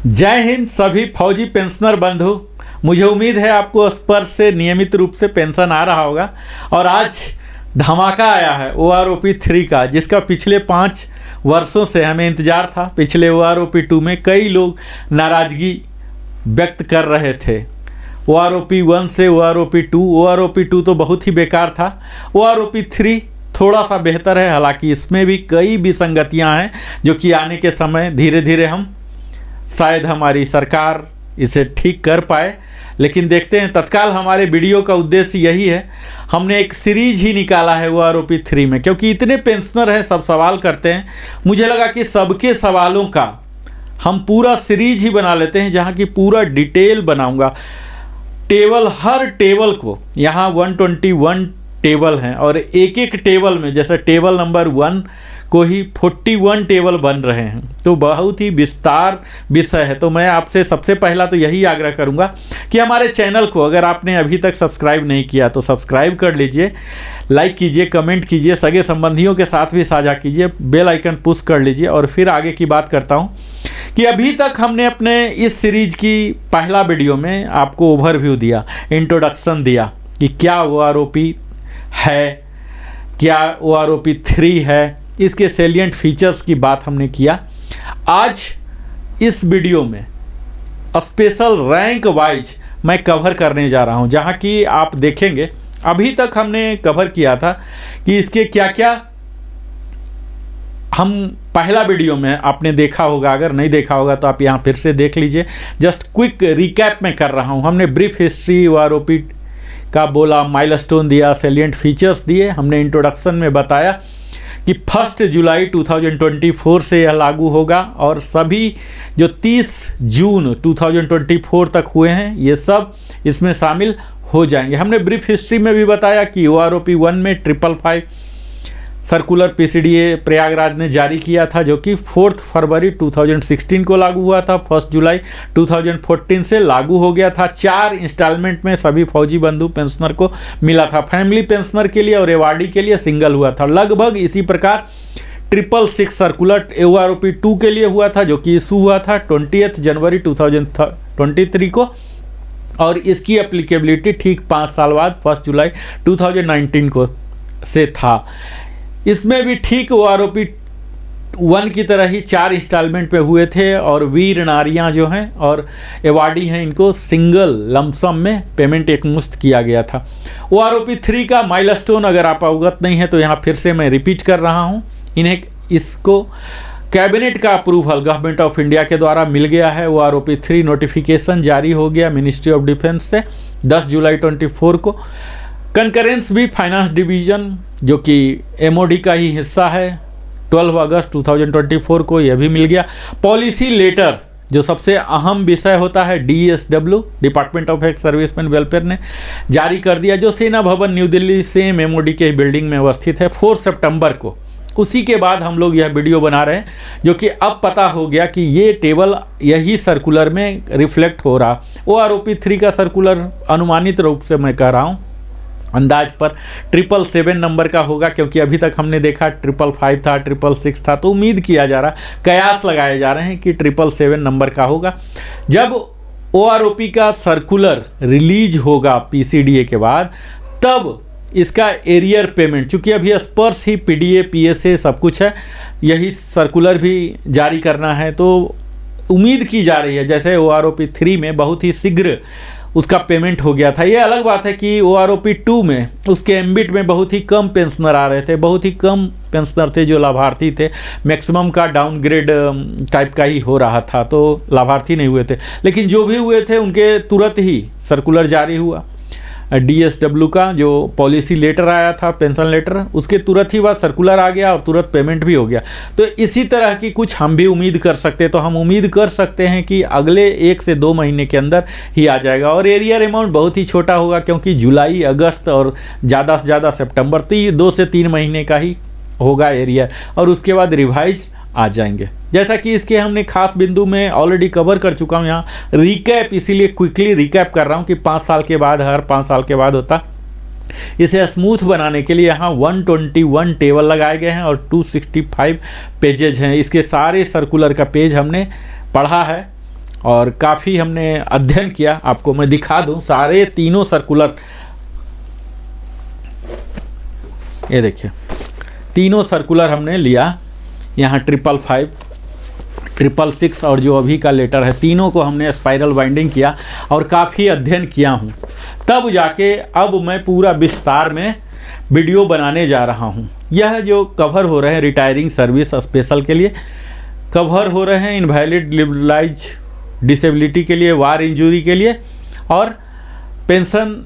जय हिंद सभी फौजी पेंशनर बंधु। मुझे उम्मीद है आपको स्पर्श से नियमित रूप से पेंशन आ रहा होगा और आज धमाका आया है OROP 3 का, जिसका पिछले 5 वर्षों से हमें इंतज़ार था। पिछले OROP 2 में कई लोग नाराज़गी व्यक्त कर रहे थे। OROP 1 से OROP 2 तो बहुत ही बेकार था। OROP 3 थोड़ा सा बेहतर है, हालांकि इसमें भी कई विसंगतियां हैं जो कि आने के समय धीरे धीरे हम शायद हमारी सरकार इसे ठीक कर पाए। लेकिन देखते हैं। तत्काल हमारे वीडियो का उद्देश्य यही है, हमने एक सीरीज ही निकाला है OROP 3 में, क्योंकि इतने पेंशनर हैं, सब सवाल करते हैं। मुझे लगा कि सबके सवालों का हम पूरा सीरीज ही बना लेते हैं, जहाँ की पूरा डिटेल बनाऊंगा। टेबल, हर टेबल को, यहाँ 121 टेबल हैं और एक एक टेबल में, जैसे टेबल नंबर 1 को ही 41 टेबल बन रहे हैं, तो बहुत ही विस्तार विषय है। तो मैं आपसे सबसे पहला तो यही आग्रह करूंगा कि हमारे चैनल को अगर आपने अभी तक सब्सक्राइब नहीं किया तो सब्सक्राइब कर लीजिए, लाइक कीजिए, कमेंट कीजिए, सगे संबंधियों के साथ भी साझा कीजिए, बेल आइकन पुश कर लीजिए। और फिर आगे की बात करता हूं कि अभी तक हमने अपने इस सीरीज की पहला वीडियो में आपको ओवरव्यू दिया, इंट्रोडक्शन दिया कि क्या OROP है, क्या OROP 3 है, इसके सेलिएंट फीचर्स की बात हमने किया। आज इस वीडियो में स्पेशल रैंक वाइज मैं कवर करने जा रहा हूं, जहां कि आप देखेंगे अभी तक हमने कवर किया था कि इसके क्या क्या, हम पहला वीडियो में आपने देखा होगा, अगर नहीं देखा होगा तो आप यहां फिर से देख लीजिए। जस्ट क्विक रिकैप में कर रहा हूं। हमने ब्रीफ हिस्ट्री OROP का बोला, माइलस्टोन दिया, सेलिएंट फीचर्स दिए। हमने इंट्रोडक्शन में बताया कि 1 जुलाई 2024 से यह लागू होगा और सभी जो 30 जून 2024 तक हुए हैं ये सब इसमें शामिल हो जाएंगे। हमने ब्रीफ हिस्ट्री में भी बताया कि OROP 1 में 555 सर्कुलर PCDA प्रयागराज ने जारी किया था, जो कि 4 फरवरी 2016 को लागू हुआ था। 1 जुलाई 2014 से लागू हो गया था। 4 इंस्टॉलमेंट में सभी फौजी बंधु पेंशनर को मिला था। फैमिली पेंशनर के लिए और एवार्डी के लिए सिंगल हुआ था। लगभग इसी प्रकार 666 सर्कुलर OROP 2 के लिए हुआ था, जो कि इशू हुआ था 20 जनवरी 2023 को, और इसकी एप्लीकेबिलिटी ठीक 5 साल बाद 1 जुलाई 2019 को से था। इसमें भी ठीक OROP 1 की तरह ही 4 इंस्टॉलमेंट पे हुए थे और वीर नारियां जो हैं और एवार्डी हैं, इनको सिंगल लमसम में पेमेंट एकमुश्त किया गया था। OROP 3 का माइलस्टोन अगर आप अवगत नहीं है तो यहाँ फिर से मैं रिपीट कर रहा हूँ। इसको कैबिनेट का अप्रूवल गवर्नमेंट ऑफ इंडिया के द्वारा मिल गया है। OROP 3 नोटिफिकेशन जारी हो गया मिनिस्ट्री ऑफ डिफेंस से 10 जुलाई 24 को। कंकरेंस भी फाइनेंस डिवीजन, जो कि MOD का ही हिस्सा है, 12 अगस्त 2024 को यह भी मिल गया। पॉलिसी लेटर, जो सबसे अहम विषय होता है, DSW department of ex serviceman welfare ने जारी कर दिया, जो सेना भवन न्यू दिल्ली सेम MOD के बिल्डिंग में अवस्थित है, 4 सितंबर को। उसी के बाद हम लोग यह वीडियो बना रहे हैं, जो कि अब पता हो गया कि ये टेबल यही सर्कुलर में रिफ्लेक्ट हो रहा। OROP 3 का सर्कुलर अनुमानित रूप से मैं कह रहा हूँ, अंदाज पर 777 नंबर का होगा, क्योंकि अभी तक हमने देखा 555 था, 666 था, तो उम्मीद किया जा रहा, कयास लगाए जा रहे हैं कि 777 नंबर का होगा। जब OROP का सर्कुलर रिलीज होगा PCDA के बाद, तब इसका एरियर पेमेंट, चूँकि अभी स्पर्श ही PDA PSA सब कुछ है, यही सर्कुलर भी जारी करना है, तो उम्मीद की जा रही है जैसे OROP 3 में बहुत ही शीघ्र उसका पेमेंट हो गया था। ये अलग बात है कि OROP 2 में उसके एम्बिट में बहुत ही कम पेंशनर आ रहे थे, बहुत ही कम पेंशनर थे जो लाभार्थी थे, मैक्सिमम का डाउनग्रेड टाइप का ही हो रहा था, तो लाभार्थी नहीं हुए थे। लेकिन जो भी हुए थे उनके तुरंत ही सर्कुलर जारी हुआ। DSW का जो पॉलिसी लेटर आया था, पेंशन लेटर, उसके तुरंत ही बाद सर्कुलर आ गया और तुरंत पेमेंट भी हो गया। तो इसी तरह की कुछ हम भी उम्मीद कर सकते हैं। तो हम उम्मीद कर सकते हैं कि अगले 1 से 2 महीने के अंदर ही आ जाएगा। और एरियर अमाउंट बहुत ही छोटा होगा, क्योंकि जुलाई, अगस्त और ज़्यादा से ज़्यादा सितंबर, तो ये 2 से 3 महीने का ही होगा एरियर, और उसके बाद रिवाइज आ जाएंगे। जैसा कि इसके हमने खास बिंदु में ऑलरेडी कवर कर चुका हूँ, यहाँ रिकैप, इसीलिए क्विकली रिकैप कर रहा हूँ कि 5 साल के बाद, हर 5 साल के बाद होता। इसे स्मूथ बनाने के लिए यहाँ 121 टेबल लगाए गए हैं और 265 पेजेज हैं। इसके सारे सर्कुलर का पेज हमने पढ़ा है और काफ़ी हमने अध्ययन किया। आपको मैं दिखा दूं सारे तीनों सर्कुलर, ये देखिए तीनों सर्कुलर हमने लिया, यहाँ 555, 666 और जो अभी का लेटर है, तीनों को हमने स्पाइरल बाइंडिंग किया और काफ़ी अध्ययन किया हूँ। तब जाके अब मैं पूरा विस्तार में वीडियो बनाने जा रहा हूँ। यह जो कवर हो रहे हैं रिटायरिंग सर्विस स्पेशल के लिए, कवर हो रहे हैं इनवैलिड लिबरलाइज डिसेबिलिटी के लिए, वार इंजरी के लिए, और पेंशन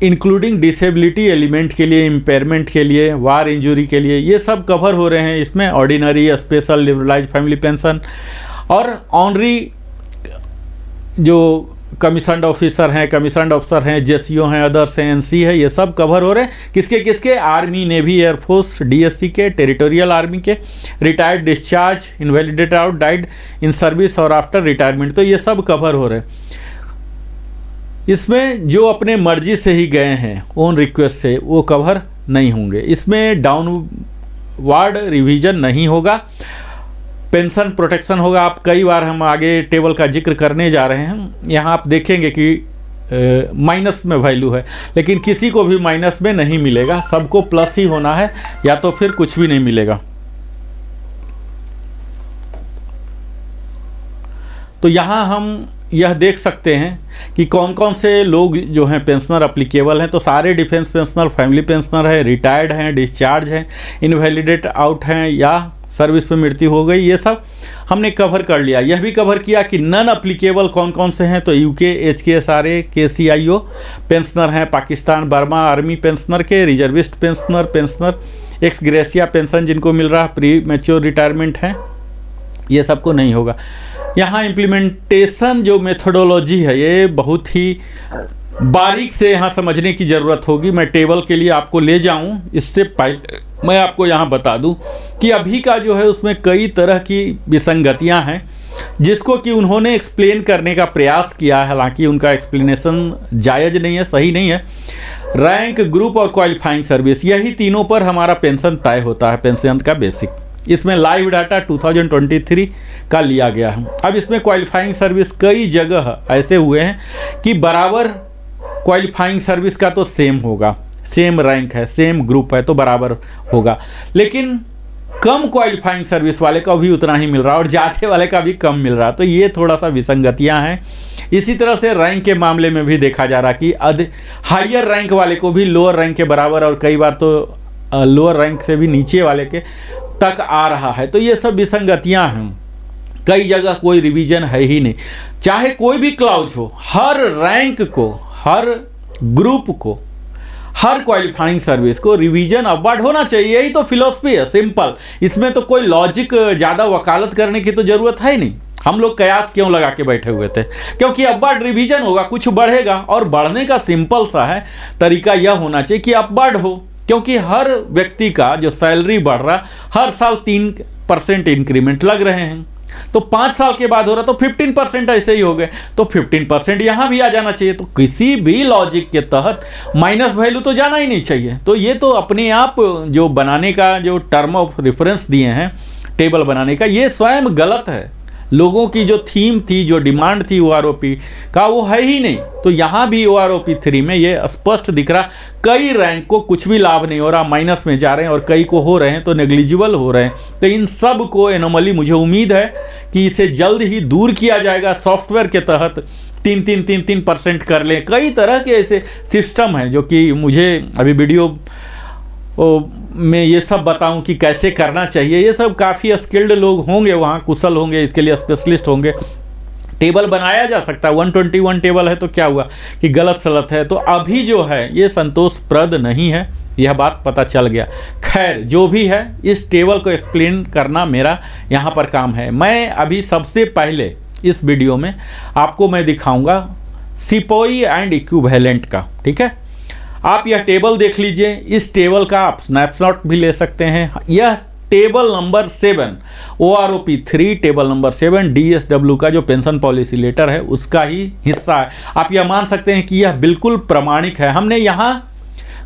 इंक्लूडिंग डिसेबिलिटी एलिमेंट के लिए, इम्पेयरमेंट के लिए, वार इंजरी के लिए, ये सब कवर हो रहे हैं इसमें। Ordinary, special, liberalise family pension और ऑनरी जो कमीशन्ड ऑफिसर हैं, कमीशन्ड अफसर हैं, जेसीओ हैं, अदर्स हैं, एनसी है, ये सब कवर हो रहे हैं। किसके किसके? आर्मी, नेवी, एयरफोर्स, डीएससी के, टेरिटोरियल आर्मी के, retired, discharge, invalidated out, died in service और आफ्टर रिटायरमेंट, तो ये सब कवर हो रहे हैं। इसमें जो अपने मर्जी से ही गए हैं ओन रिक्वेस्ट से, वो कवर नहीं होंगे। इसमें डाउनवार्ड रिवीजन नहीं होगा, पेंशन प्रोटेक्शन होगा। आप कई बार हम आगे टेबल का जिक्र करने जा रहे हैं, यहाँ आप देखेंगे कि माइनस में वैल्यू है, लेकिन किसी को भी माइनस में नहीं मिलेगा, सबको प्लस ही होना है, या तो फिर कुछ भी नहीं मिलेगा। तो यहाँ हम यह देख सकते हैं कि कौन कौन से लोग जो हैं पेंशनर अप्लीकेबल हैं। तो सारे डिफेंस पेंशनर, फैमिली पेंशनर है, रिटायर्ड हैं, डिस्चार्ज हैं, इनवैलिडेट आउट हैं या सर्विस में मृत्यु हो गई, ये सब हमने कवर कर लिया। यह भी कवर किया कि नन अप्लीकेबल कौन कौन से हैं। तो यूके, HKSRA, KCIO पेंशनर हैं, पाकिस्तान बर्मा आर्मी पेंशनर के, reservist pensioner, x gratia pension जिनको मिल रहा, प्री मैच्योर रिटायरमेंट हैं, ये सबको नहीं होगा। यहाँ इम्प्लीमेंटेशन जो मेथोडोलॉजी है, ये बहुत ही बारीक से यहाँ समझने की ज़रूरत होगी। मैं टेबल के लिए आपको ले जाऊँ, इससे पहले मैं आपको यहाँ बता दूँ कि अभी का जो है उसमें कई तरह की विसंगतियाँ हैं, जिसको कि उन्होंने एक्सप्लेन करने का प्रयास किया है। हालांकि उनका एक्सप्लेनेशन जायज़ नहीं है, सही नहीं है। रैंक, ग्रुप और क्वालिफाइंग सर्विस, यही तीनों पर हमारा पेंशन तय होता है, पेंशन का बेसिक। इसमें लाइव डाटा 2023 का लिया गया है। अब इसमें क्वालिफाइंग सर्विस कई जगह ऐसे हुए हैं कि बराबर क्वालिफाइंग सर्विस का तो सेम होगा, सेम रैंक है, सेम ग्रुप है तो बराबर होगा, लेकिन कम क्वालिफाइंग सर्विस वाले का भी उतना ही मिल रहा है और ज़्यादा वाले का भी कम मिल रहा। तो ये थोड़ा सा विसंगतियाँ हैं। इसी तरह से रैंक के मामले में भी देखा जा रहा कि हाइयर रैंक वाले को भी लोअर रैंक के बराबर और कई बार तो लोअर रैंक से भी नीचे वाले के तक आ रहा है। तो ये सब विसंगतियां हैं। कई जगह कोई रिवीजन है ही नहीं, चाहे कोई भी क्लाउज हो, हर रैंक को, हर ग्रुप को, हर क्वालिफाइंग सर्विस को रिवीजन अपवर्ड होना चाहिए। यही तो फिलॉसफी है, सिंपल। इसमें तो कोई लॉजिक ज़्यादा वकालत करने की तो ज़रूरत है ही नहीं। हम लोग कयास क्यों लगा के बैठे हुए थे? क्योंकि अपवर्ड रिवीजन होगा, कुछ बढ़ेगा, और बढ़ने का सिंपल सा है तरीका यह होना चाहिए कि अपवर्ड हो, क्योंकि हर व्यक्ति का जो सैलरी बढ़ रहा, हर साल 3% इंक्रीमेंट लग रहे हैं, तो 5 साल के बाद हो रहा तो 15% ऐसे ही हो गए, तो 15% यहाँ भी आ जाना चाहिए। तो किसी भी लॉजिक के तहत माइनस वैल्यू तो जाना ही नहीं चाहिए। तो ये तो अपने आप जो बनाने का जो टर्म ऑफ रेफरेंस दिए हैं टेबल बनाने का, ये स्वयं गलत है। लोगों की जो थीम थी, जो डिमांड थी OROP का, वो है ही नहीं। तो यहाँ भी OROP 3 में ये स्पष्ट दिख रहा, कई रैंक को कुछ भी लाभ नहीं हो रहा, माइनस में जा रहे हैं, और कई को हो रहे हैं तो नेग्लिजिबल हो रहे हैं। तो इन सब को एनोमली, मुझे उम्मीद है कि इसे जल्द ही दूर किया जाएगा। सॉफ्टवेयर के तहत 3% कर लें। कई तरह के ऐसे सिस्टम हैं जो कि मुझे अभी वीडियो में ये सब बताऊं कि कैसे करना चाहिए। ये सब काफ़ी स्किल्ड लोग होंगे वहाँ, कुशल होंगे, इसके लिए स्पेशलिस्ट होंगे। टेबल बनाया जा सकता है, 121 टेबल है तो क्या हुआ कि गलत सलत है। तो अभी जो है ये संतोषप्रद नहीं है, यह बात पता चल गया। खैर जो भी है, इस टेबल को एक्सप्लेन करना मेरा यहाँ पर काम है। मैं अभी सबसे पहले इस वीडियो में आपको मैं दिखाऊंगा सिपोई एंड इक्विवेलेंट का, ठीक है। आप यह टेबल देख लीजिए, इस टेबल का आप स्नैपशॉट भी ले सकते हैं। यह table number 7 OROP 3 table number 7 DSW का जो पेंशन पॉलिसी लेटर है उसका ही हिस्सा है। आप यह मान सकते हैं कि यह बिल्कुल प्रमाणिक है। हमने यहाँ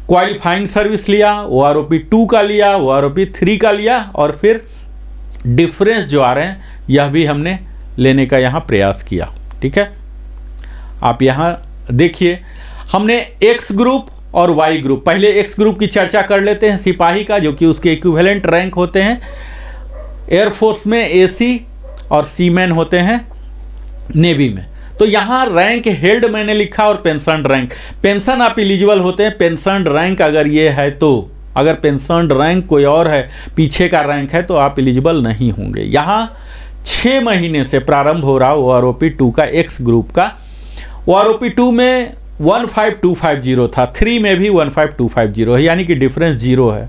क्वालिफाइंग सर्विस लिया, OROP 2 का लिया, OROP 3 का लिया, और फिर डिफरेंस जो आ रहे हैं यह भी हमने लेने का यहाँ प्रयास किया, ठीक है, आप यहाँ देखिए हमने एक्स ग्रुप और वाई ग्रुप, पहले एक्स ग्रुप की चर्चा कर लेते हैं, सिपाही का, जो कि उसके इक्विवेलेंट रैंक होते हैं एयरफोर्स में एसी और सीमैन होते हैं नेवी में। तो यहाँ रैंक हेल्ड मैंने लिखा और पेंशन रैंक, पेंशन आप एलिजिबल होते हैं, पेंशन रैंक अगर ये है तो, अगर पेंशन रैंक कोई और है, पीछे का रैंक है, तो आप एलिजिबल नहीं होंगे। यहाँ 6 महीने से प्रारंभ हो रहा OROP 2 का एक्स ग्रुप का। OROP 2 में 15250 था, 3 में भी 15250 है, यानी कि डिफरेंस 0 है।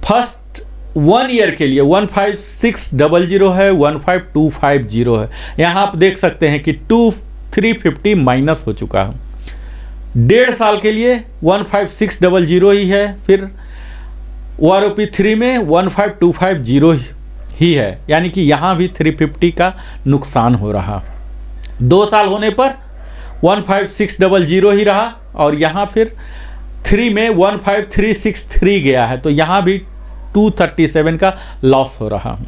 फर्स्ट 1 ईयर के लिए 15600 है, 15250 है। यहाँ आप देख सकते हैं कि 350 माइनस हो चुका है। 1.5 साल के लिए 15600 ही है, फिर OROP 3 में 15250 ही है, यानी कि यहाँ भी 350 का नुकसान हो रहा। 2 साल होने पर 15600 ही रहा, और यहाँ फिर 3 में 15363 गया है, तो यहाँ भी 237 का लॉस हो रहा।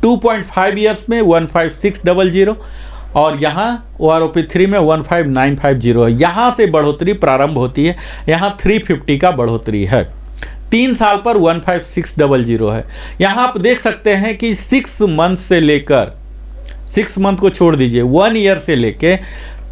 2.5 ईयर्स में 15600 और यहाँ OROP 3 में 15950 है। यहाँ से बढ़ोतरी प्रारंभ होती है, यहाँ 350 का बढ़ोतरी है। 3 साल पर 15600 है। यहाँ आप देख सकते हैं कि 6 मंथ से लेकर, 6 मंथ को छोड़ दीजिए, 1 ईयर से लेके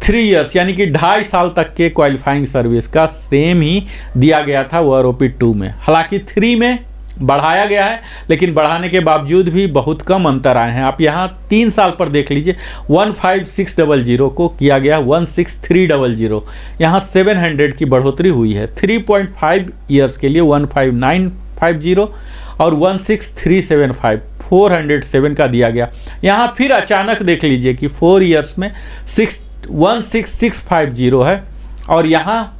3 ईयर्स यानी कि 2.5 साल तक के क्वालिफाइंग सर्विस का सेम ही दिया गया था OROP 2 में। हालांकि 3 में बढ़ाया गया है, लेकिन बढ़ाने के बावजूद भी बहुत कम अंतर आए हैं। आप यहाँ 3 साल पर देख लीजिए, 15600 को किया गया 16300, यहाँ 700 की बढ़ोतरी हुई है। 3.5 ईयर्स के लिए 15950 और 16375, 407 का दिया गया। यहाँ फिर अचानक देख लीजिए कि 4 ईयर्स में 16650 है, और यहाँ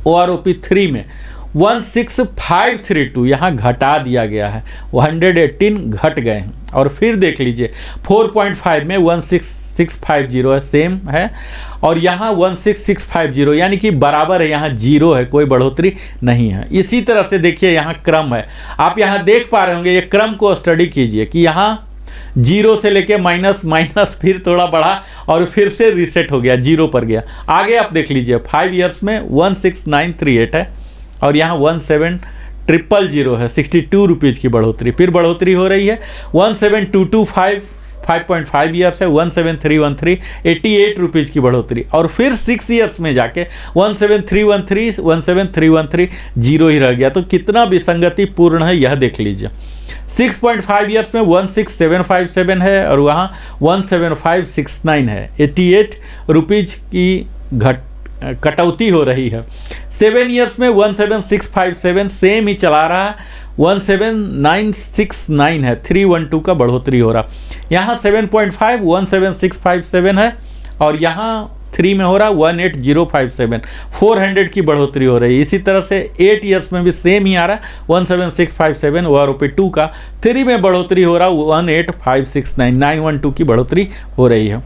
OROP 3 में 16532 यहाँ घटा दिया गया है, 118 घट गए हैं। और फिर देख लीजिए 4.5 में 16650 है, सेम है, और यहाँ 16650 यानी कि बराबर है, यहाँ 0 है, कोई बढ़ोतरी नहीं है। इसी तरह से देखिए यहाँ क्रम है, आप यहाँ देख पा रहे होंगे, ये क्रम को स्टडी कीजिए कि यहाँ 0 से लेके माइनस माइनस, फिर थोड़ा बढ़ा और फिर से रीसेट हो गया, 0 पर गया। आगे आप देख लीजिए 5 ईयर्स में 16938 है, और यहाँ 17000 है, 62 रुपीज़ की बढ़ोतरी, फिर बढ़ोतरी हो रही है। 17225 5.5 ईयर्स है, 17313 88 रुपीज़ की बढ़ोतरी, और फिर 6 ईयर्स में जाके 17313 17313 0 ही रह गया। तो कितना विसंगति पूर्ण है यह देख लीजिए। 6.5 ईयर्स में 16757 है, और वहाँ 17569 है, 88 रुपीज़ की कटौती हो रही है। 7 ईयर्स में 17657 सेम ही चला रहा है, 17969 है, 312 का बढ़ोतरी हो रहा। यहाँ 7.5 17657 है, और यहाँ 3 में हो रहा 18057, 400 की बढ़ोतरी हो रही है। इसी तरह से 8 ईयर्स में भी सेम ही आ रहा है, 17657 OROP 2 का, 3 में बढ़ोतरी हो रहा 18569, 912 की बढ़ोतरी हो रही है।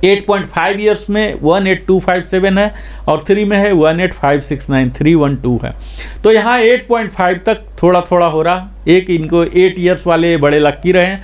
8.5 ईयर्स में 18257 है, और 3 में है 18569, 312 है। तो यहाँ 8.5 तक थोड़ा थोड़ा हो रहा, एक इनको 8 ईयर्स वाले बड़े लक्की रहे हैं,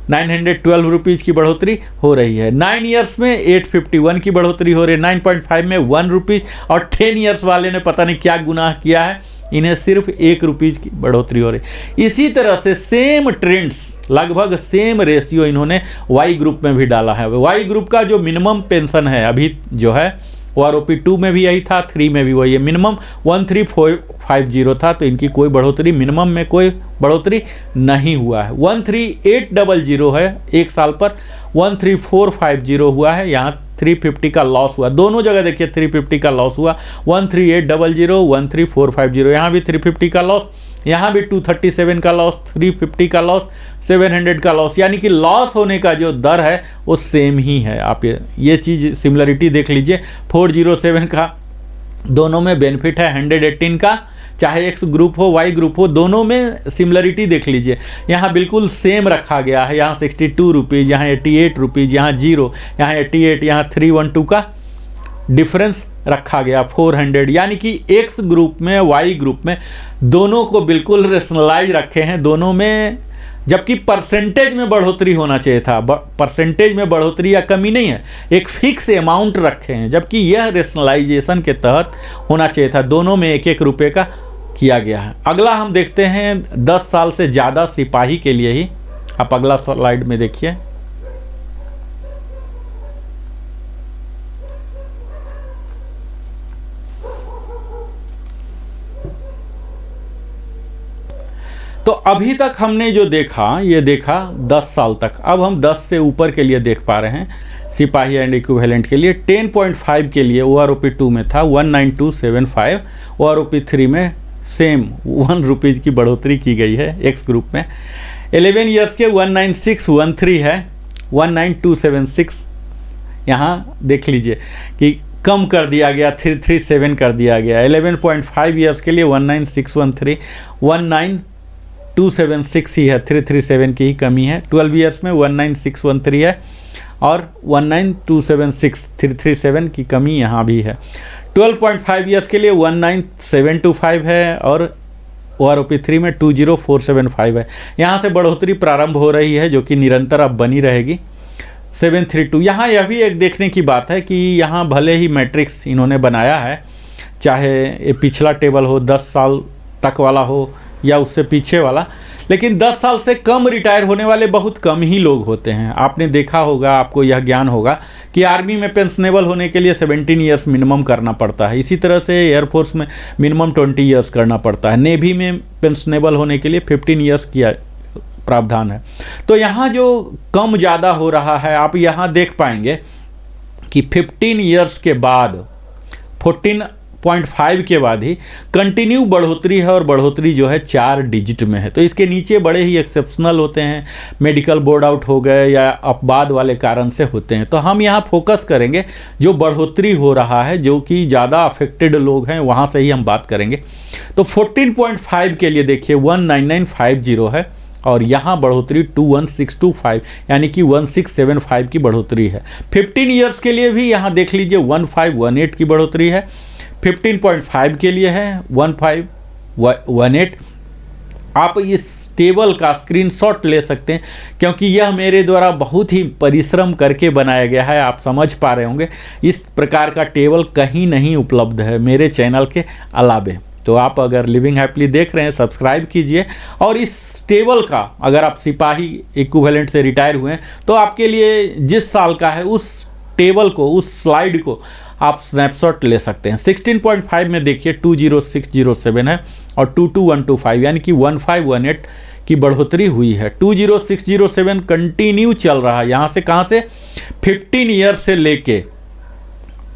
912 रुपीज़ की बढ़ोतरी हो रही है। 9 ईयर्स में 851 की बढ़ोतरी हो रही है, 9.5 में 1 रुपीज़, और 10 ईयर्स वाले ने पता नहीं क्या गुनाह किया है, इन्हें सिर्फ 1 रुपीज़ की बढ़ोतरी हो रही। इसी तरह से सेम ट्रेंड्स, लगभग सेम रेशियो इन्होंने वाई ग्रुप में भी डाला है। वाई ग्रुप का जो मिनिमम पेंशन है अभी जो है, OROP 2 में भी यही था, 3 में भी वही है, मिनिमम 13450 था, तो इनकी कोई बढ़ोतरी, मिनिमम में कोई बढ़ोतरी नहीं हुआ है। 13800 है 1 साल पर, 13450 हुआ है, यहाँ 350 का लॉस हुआ। दोनों जगह देखिए 350 का लॉस हुआ, 13800 13450, यहाँ भी 350 का लॉस, यहाँ भी 237 का लॉस, 350 का लॉस, 700 का लॉस, यानी कि लॉस होने का जो दर है वो सेम ही है। आप ये चीज़ सिमिलरिटी देख लीजिए, 407 का दोनों में बेनिफिट है, 118 का, चाहे एक्स ग्रुप हो वाई ग्रुप हो, दोनों में सिमिलरिटी देख लीजिए, यहाँ बिल्कुल सेम रखा गया है। यहाँ 62 रुपीज़, यहाँ 88 रुपीज़, यहाँ 0, यहाँ 88, यहाँ 312 का डिफरेंस रखा गया 400, यानी कि एक्स ग्रुप में वाई ग्रुप में दोनों को बिल्कुल रेशनलाइज रखे हैं, दोनों में जबकि परसेंटेज में बढ़ोतरी होना चाहिए था। परसेंटेज में बढ़ोतरी या कमी नहीं है, एक फिक्स अमाउंट रखे हैं, जबकि यह रेशनलाइजेशन के तहत होना चाहिए था। दोनों में 1-1 रुपये का किया गया है। अगला हम देखते हैं 10 साल से ज़्यादा सिपाही के लिए ही। आप अगला स्लाइड में देखिए। तो अभी तक हमने जो देखा, ये देखा 10 साल तक। अब हम 10 से ऊपर के लिए देख पा रहे हैं सिपाही एंड इक्विवेलेंट के लिए। 10.5 के लिए OROP 2 में था 19275, OROP 3 में सेम 1 रुपीज़ की बढ़ोतरी की गई है एक्स ग्रुप में। 11 ईयर्स के 19613 है, 19276 यहाँ देख लीजिए कि कम कर दिया गया, 337 कर दिया गया। 11.5 ईयर्स के लिए 19613, 19276 ही है, 337 की ही कमी है। 12 ईयर्स में 19613 है और 19276, 337 की कमी यहाँ भी है। 12.5 ईयर्स के लिए 19725 है और OROP 3 में 20475 है। यहाँ से बढ़ोतरी प्रारंभ हो रही है जो कि निरंतर अब बनी रहेगी। 732, यहाँ यह भी एक देखने की बात है कि यहाँ भले ही मैट्रिक्स इन्होंने बनाया है, चाहे ये पिछला टेबल हो 10 साल तक वाला हो या उससे पीछे वाला, लेकिन 10 साल से कम रिटायर होने वाले बहुत कम ही लोग होते हैं। आपने देखा होगा, आपको यह ज्ञान होगा कि आर्मी में पेंशनेबल होने के लिए 17 ईयर्स मिनिमम करना पड़ता है। इसी तरह से एयरफोर्स में मिनिमम 20 ईयर्स करना पड़ता है। नेवी में पेंशनेबल होने के लिए 15 ईयर्स किया प्रावधान है। तो यहाँ जो कम ज़्यादा हो रहा है, आप यहाँ देख पाएंगे कि 15 ईयर्स के बाद 14.5 के बाद ही कंटिन्यू बढ़ोतरी है और बढ़ोतरी जो है 4 डिजिट में है। तो इसके नीचे बड़े ही एक्सेप्शनल होते हैं, मेडिकल बोर्ड आउट हो गए या अपवाद वाले कारण से होते हैं। तो हम यहाँ फोकस करेंगे जो बढ़ोतरी हो रहा है, जो कि ज़्यादा अफेक्टेड लोग हैं, वहाँ से ही हम बात करेंगे। तो 14.5 के लिए देखिए 19950 है और यहाँ बढ़ोतरी 21625 यानी कि 1675 की बढ़ोतरी है। 15 ईयर्स के लिए भी यहाँ देख लीजिए 1518 की बढ़ोतरी है। 15.5 के लिए है 1518। आप इस टेबल का स्क्रीनशॉट ले सकते हैं क्योंकि यह मेरे द्वारा बहुत ही परिश्रम करके बनाया गया है। आप समझ पा रहे होंगे, इस प्रकार का टेबल कहीं नहीं उपलब्ध है मेरे चैनल के अलावे। तो आप अगर लिविंग हैप्पीली देख रहे हैं, सब्सक्राइब कीजिए। और इस टेबल का अगर आप सिपाही इक्विवेलेंट से रिटायर हुए हैं तो आपके लिए जिस साल का है उस टेबल को, उस स्लाइड को आप स्नैपशॉट ले सकते हैं। 16.5 में देखिए 20607 है और 22125 यानी कि 1518 की बढ़ोतरी हुई है। 20607 कंटिन्यू चल रहा है। यहाँ से कहाँ से 15 ईयर से लेके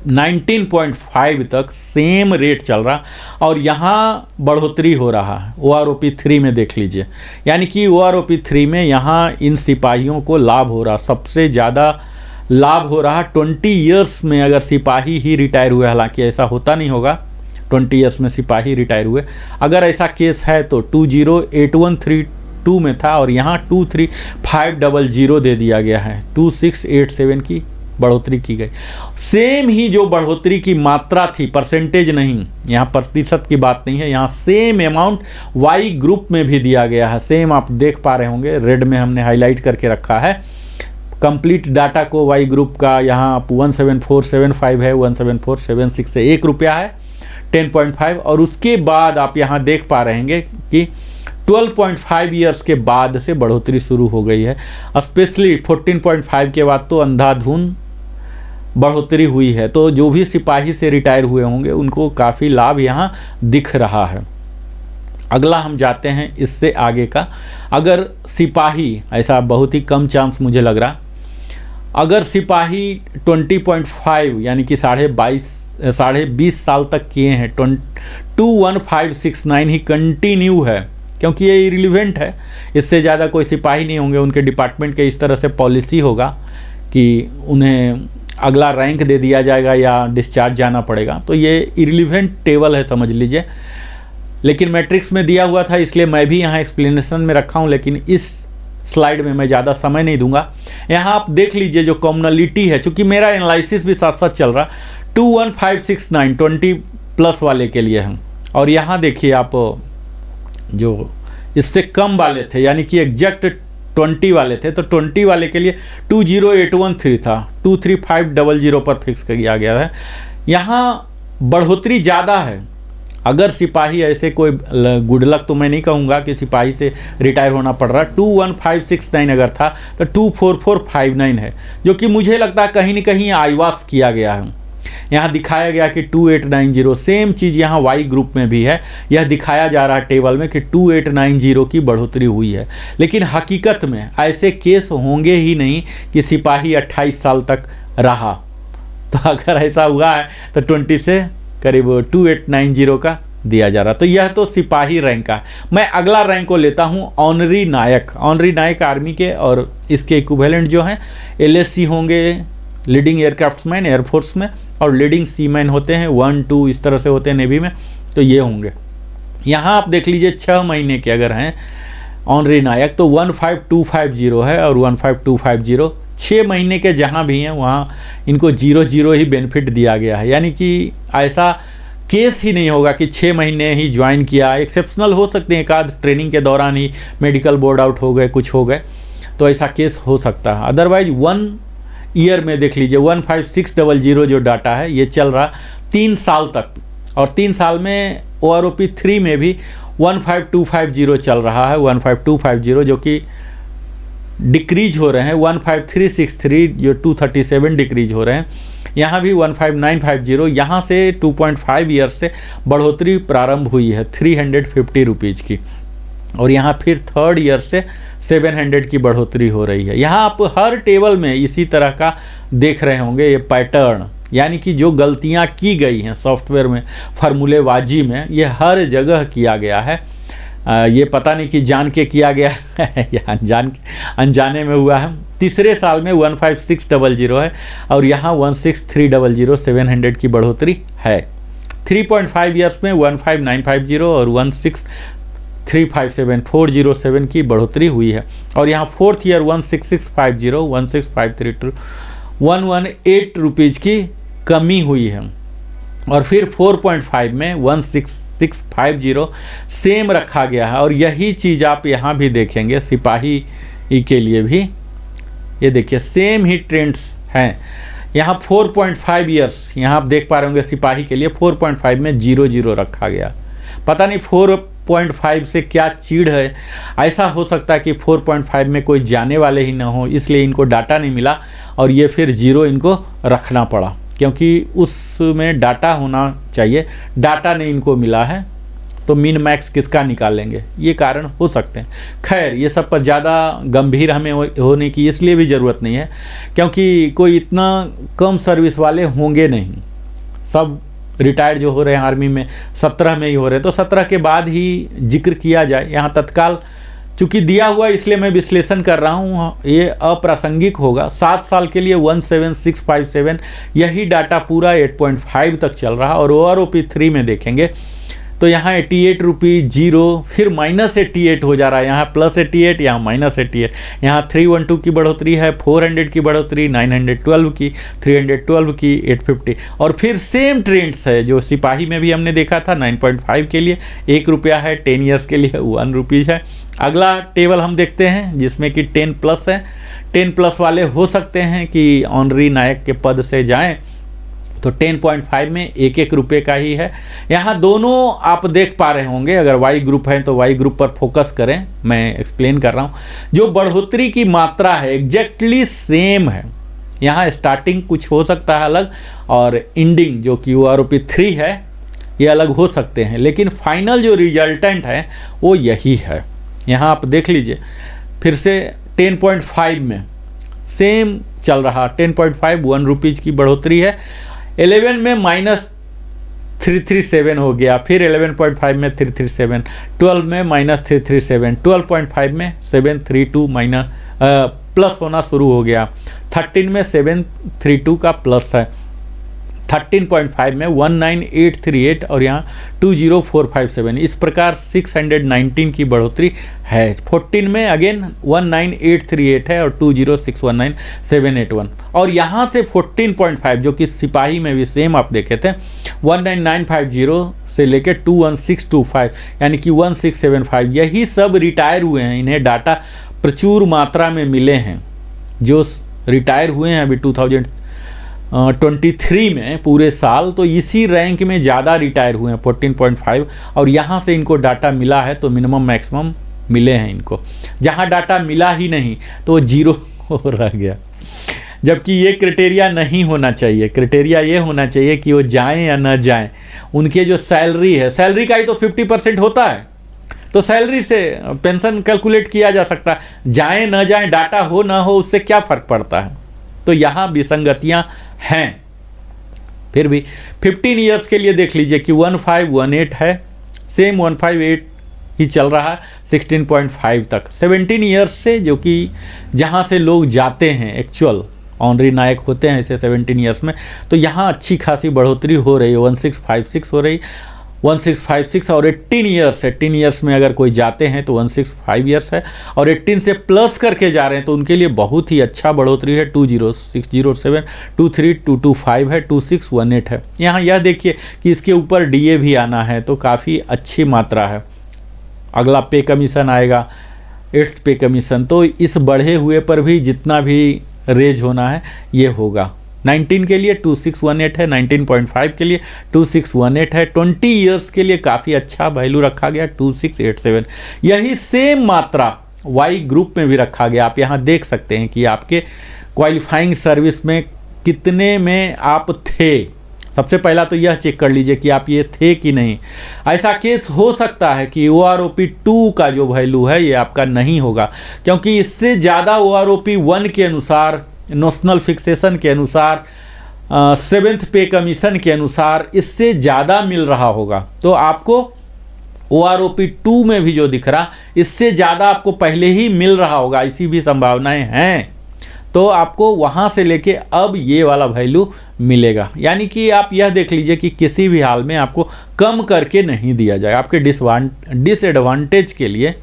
19.5 तक सेम रेट चल रहा और यहाँ बढ़ोतरी हो रहा है। OROP 3 में देख लीजिए, यानी कि OROP 3 में यहाँ इन सिपाहियों को लाभ हो रहा, सबसे ज़्यादा लाभ हो रहा 20 ईयर्स में अगर सिपाही ही रिटायर हुए। हालांकि ऐसा होता नहीं होगा 20 ईयर्स में सिपाही रिटायर हुए। अगर ऐसा केस है तो 208132 में था और यहाँ 23500 दे दिया गया है। 2687 की बढ़ोतरी की गई। सेम ही जो बढ़ोतरी की मात्रा थी, परसेंटेज नहीं, यहाँ प्रतिशत की बात नहीं है, यहाँ सेम अमाउंट वाई ग्रुप में भी दिया गया है। सेम आप देख पा रहे होंगे, रेड में हमने हाईलाइट करके रखा है कंप्लीट डाटा को। वाई ग्रुप का यहाँ 17475 है, 17476 से 1 रुपया है 10.5। और उसके बाद आप यहाँ देख पा रहे हैं कि 12.5 ईयर्स के बाद से बढ़ोतरी शुरू हो गई है। स्पेशली 14.5 के बाद तो अंधाधुन बढ़ोतरी हुई है। तो जो भी सिपाही से रिटायर हुए होंगे उनको काफ़ी लाभ यहाँ दिख रहा है। अगला हम जाते हैं इससे आगे का। अगर सिपाही, ऐसा बहुत ही कम चांस मुझे लग रहा, अगर सिपाही 20.5 यानी कि 20.5 साल तक किए हैं, 21569 ही कंटिन्यू है, क्योंकि ये इरिलीवेंट है। इससे ज़्यादा कोई सिपाही नहीं होंगे। उनके डिपार्टमेंट के इस तरह से पॉलिसी होगा कि उन्हें अगला रैंक दे दिया जाएगा या डिस्चार्ज जाना पड़ेगा। तो ये इरिलीवेंट टेबल है समझ लीजिए, लेकिन मैट्रिक्स में दिया हुआ था इसलिए मैं भी यहाँ एक्सप्लेनेशन में रखा हूँ, लेकिन इस स्लाइड में मैं ज़्यादा समय नहीं दूंगा। यहाँ आप देख लीजिए जो कॉमनलिटी है, चूँकि मेरा एनालिसिस भी साथ साथ चल रहा, 21569 20+ वाले के लिए है। और यहाँ देखिए आप जो इससे कम वाले थे, यानी कि एग्जैक्ट 20 वाले थे, तो 20 वाले के लिए 20813 था, 23500 पर फिक्स किया गया है। यहाँ बढ़ोतरी ज़्यादा है। अगर सिपाही ऐसे कोई गुड लक तो मैं नहीं कहूँगा कि सिपाही से रिटायर होना पड़ रहा, 21569 अगर था तो 24459 है, जो कि मुझे लगता है कहीं ना कहीं आईवास किया गया है। यहाँ दिखाया गया कि 2890, सेम चीज़ यहाँ वाई ग्रुप में भी है, यह दिखाया जा रहा है टेबल में कि 2890 की बढ़ोतरी हुई है। लेकिन हकीकत में ऐसे केस होंगे ही नहीं कि सिपाही 28 साल तक रहा। तो अगर ऐसा हुआ है तो 20 से करीब 2890 का दिया जा रहा। तो यह तो सिपाही रैंक का। मैं अगला रैंक को लेता हूँ ऑनरी नायक। ऑनरी नायक आर्मी के और इसके इक्विवेलेंट जो हैं एलएससी होंगे, लीडिंग एयरक्राफ्ट्समैन एयरफोर्स में, और लीडिंग सीमैन होते हैं 1 2 इस तरह से होते हैं नेवी में, तो ये होंगे। यहाँ आप देख लीजिए 6 महीने के अगर हैं ऑनरी नायक तो 15250 है और 15250 6 महीने के जहाँ भी हैं वहाँ इनको 0 ही बेनिफिट दिया गया है। यानी कि ऐसा केस ही नहीं होगा कि 6 महीने ही ज्वाइन किया। एक्सेप्शनल हो सकते हैं, एक आध ट्रेनिंग के दौरान ही मेडिकल बोर्ड आउट हो गए, कुछ हो गए, तो ऐसा केस हो सकता है। अदरवाइज 1 ईयर में देख लीजिए 15600 जो डाटा है ये चल रहा 3 साल तक, और 3 साल में OROP 3 में भी 15250 चल रहा है, 15250 जो कि डिक्रीज हो रहे हैं, 15363 जो 237 डिक्रीज हो रहे हैं। यहाँ भी 15950, यहाँ से 2.5 ईयर से बढ़ोतरी प्रारंभ हुई है 350 रुपीज़ की, और यहाँ फिर 3rd ईयर से 700 की बढ़ोतरी हो रही है। यहाँ आप हर टेबल में इसी तरह का देख रहे होंगे ये पैटर्न, यानी कि जो गलतियाँ की गई हैं सॉफ्टवेयर में, फार्मूलेबाजी में, ये हर जगह किया गया है। ये पता नहीं कि जान के किया गया है या अनजाने में हुआ है। तीसरे साल में 15600 है और यहाँ 16300 700 की बढ़ोतरी है। 3.5 ईयर्स में 15950 और 16357 407 की बढ़ोतरी हुई है, और यहाँ 4th ईयर 16650 16532 118 रुपीज़ की कमी हुई है, और फिर 4.5 में 16650 सेम रखा गया है। और यही चीज़ आप यहाँ भी देखेंगे सिपाही के लिए भी, ये देखिए सेम ही ट्रेंड्स हैं। यहाँ 4.5 ईयर्स यहाँ आप देख पा रहे होंगे सिपाही के लिए 4.5 में 00 रखा गया। पता नहीं 4.5 से क्या चीड़ है, ऐसा हो सकता है कि 4.5 में कोई जाने वाले ही ना हो, इसलिए इनको डाटा नहीं मिला और ये फिर 0 इनको रखना पड़ा, क्योंकि उसमें डाटा होना चाहिए, डाटा नहीं इनको मिला है, तो मिन मैक्स किसका निकालेंगे, ये कारण हो सकते हैं। खैर ये सब पर ज़्यादा गंभीर हमें होने की इसलिए भी ज़रूरत नहीं है, क्योंकि कोई इतना कम सर्विस वाले होंगे नहीं। सब रिटायर्ड जो हो रहे हैं आर्मी में 17 में ही हो रहे हैं, तो 17 के बाद ही जिक्र किया जाए। यहाँ तत्काल चूँकि दिया हुआ इसलिए मैं विश्लेषण कर रहा हूँ, ये अप्रासंगिक होगा। 7 साल के लिए 17657 यही डाटा पूरा 8.5 तक चल रहा, और OROP 3 में देखेंगे तो यहाँ 88 रुपीज़ 0, फिर -88 हो जा रहा है, यहाँ +88, यहाँ -88, यहाँ 312 की बढ़ोतरी है, 400 की बढ़ोतरी, 912 की, 312 की, 850, और फिर सेम ट्रेंड्स है जो सिपाही में भी हमने देखा था। 9.5 के लिए 1 रुपया है, 10 ईयर्स के लिए 1 रुपीज़ है। अगला टेबल हम देखते हैं जिसमें कि 10+ है। 10+ वाले हो सकते हैं कि ऑनरी नायक के पद से जाएं, तो 10.5 में 1 रुपये का ही है। यहाँ दोनों आप देख पा रहे होंगे, अगर वाई ग्रुप है तो वाई ग्रुप पर फोकस करें, मैं एक्सप्लेन कर रहा हूँ। जो बढ़ोतरी की मात्रा है एग्जैक्टली सेम है। यहाँ स्टार्टिंग कुछ हो सकता है अलग, और एंडिंग जो कि OROP 3 है ये अलग हो सकते हैं, लेकिन फाइनल जो रिजल्टेंट है वो यही है। यहाँ आप देख लीजिए फिर से 10.5 में सेम चल रहा, 10.5 1 रुपीज़ की बढ़ोतरी है। 11 में -337 हो गया, फिर 11.5 में 337, 12 में -337, 12.5 में 732 प्लस होना शुरू हो गया, 13 में 732 का प्लस है, 13.5 में 19838 और यहाँ 20457, इस प्रकार 619 की बढ़ोतरी है। 14 में अगेन 19838 है और 20619 781, और यहाँ से 14.5 जो कि सिपाही में भी सेम आप देखे थे 19950 से लेके 21625 यानी कि 1675 यही सब रिटायर हुए हैं। इन्हें डाटा प्रचुर मात्रा में मिले हैं। जो रिटायर हुए हैं अभी 2023 में पूरे साल, तो इसी रैंक में ज़्यादा रिटायर हुए हैं 14.5, और यहाँ से इनको डाटा मिला है तो मिनिमम मैक्सिमम मिले हैं इनको। जहाँ डाटा मिला ही नहीं तो वो जीरो रह गया, जबकि ये क्राइटेरिया नहीं होना चाहिए। क्राइटेरिया ये होना चाहिए कि वो जाएं या न जाएं, उनके जो सैलरी है, सैलरी का ही तो 50% होता है, तो सैलरी से पेंशन कैलकुलेट किया जा सकता है। जाएं न जाएं, डाटा हो ना हो, उससे क्या फ़र्क पड़ता है। तो यहाँ विसंगतियाँ हैं। फिर भी 15 ईयर्स के लिए देख लीजिए कि 1518 है, सेम 158 ही चल रहा है 16.5 तक। 17 ईयर्स से, जो कि जहाँ से लोग जाते हैं एक्चुअल ऑनरी नायक होते हैं इसे 17 ईयर्स में, तो यहाँ अच्छी खासी बढ़ोतरी हो रही है, 1656 हो रही, 1656। और 18 ईयर्स में अगर कोई जाते हैं तो 165 ईयर्स है, और 18 से प्लस करके जा रहे हैं तो उनके लिए बहुत ही अच्छा बढ़ोतरी है। 20607, 23225 है, 2618 है। यहाँ यह देखिए कि इसके ऊपर DA भी आना है, तो काफ़ी अच्छी मात्रा है। अगला पे कमीशन आएगा, 8th पे कमीशन, तो इस बढ़े हुए पर भी जितना भी रेज होना है ये होगा। 19 के लिए 2618 है, 19.5 के लिए 2618 है, 20 ईयर्स के लिए काफ़ी अच्छा वैल्यू रखा गया 2687। यही सेम मात्रा वाई ग्रुप में भी रखा गया। आप यहाँ देख सकते हैं कि आपके क्वालिफाइंग सर्विस में कितने में आप थे। सबसे पहला तो यह चेक कर लीजिए कि आप ये थे कि नहीं। ऐसा केस हो सकता है कि OROP 2 का जो वैल्यू है ये आपका नहीं होगा, क्योंकि इससे ज़्यादा OROP 1 के अनुसार, नोशनल फिक्सेशन के अनुसार, 7th पे कमीशन के अनुसार इससे ज़्यादा मिल रहा होगा। तो आपको OROP 2 में भी जो दिख रहा, इससे ज़्यादा आपको पहले ही मिल रहा होगा, ऐसी भी संभावनाएं हैं। तो आपको वहाँ से लेके अब ये वाला वैल्यू मिलेगा। यानी कि आप यह देख लीजिए कि किसी भी हाल में आपको कम करके नहीं दिया जाए, आपके डिसएडवांटेज के लिए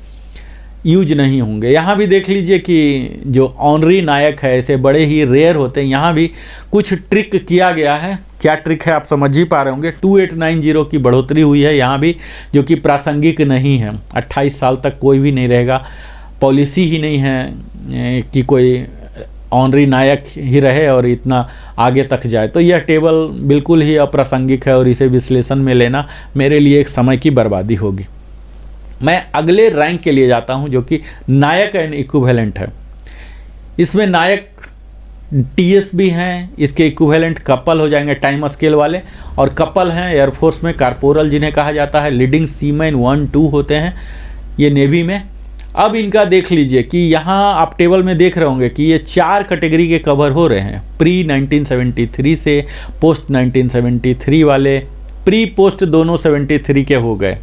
यूज नहीं होंगे। यहाँ भी देख लीजिए कि जो ऑनरी नायक है ऐसे बड़े ही रेयर होते हैं। यहाँ भी कुछ ट्रिक किया गया है। क्या ट्रिक है आप समझ ही पा रहे होंगे। 2890 की बढ़ोतरी हुई है यहाँ भी, जो कि प्रासंगिक नहीं है। 28 साल तक कोई भी नहीं रहेगा, पॉलिसी ही नहीं है कि कोई ऑनरी नायक ही रहे और इतना आगे तक जाए। तो यह टेबल बिल्कुल ही अप्रासंगिक है और इसे विश्लेषण में लेना मेरे लिए एक समय की बर्बादी होगी। मैं अगले रैंक के लिए जाता हूं, जो कि नायक एंड इक्विवेलेंट है। इसमें नायक TS भी हैं, इसके इक्विवेलेंट कपल हो जाएंगे टाइम स्केल वाले, और कपल हैं एयरफोर्स में कारपोरल जिन्हें कहा जाता है। लीडिंग सीमैन 1-2 होते हैं ये नेवी में। अब इनका देख लीजिए कि यहाँ आप टेबल में देख रहे होंगे कि ये 4 कैटेगरी के कवर हो रहे हैं। प्री 1973 से पोस्ट 1973 वाले, प्री पोस्ट दोनों 73 के हो गए,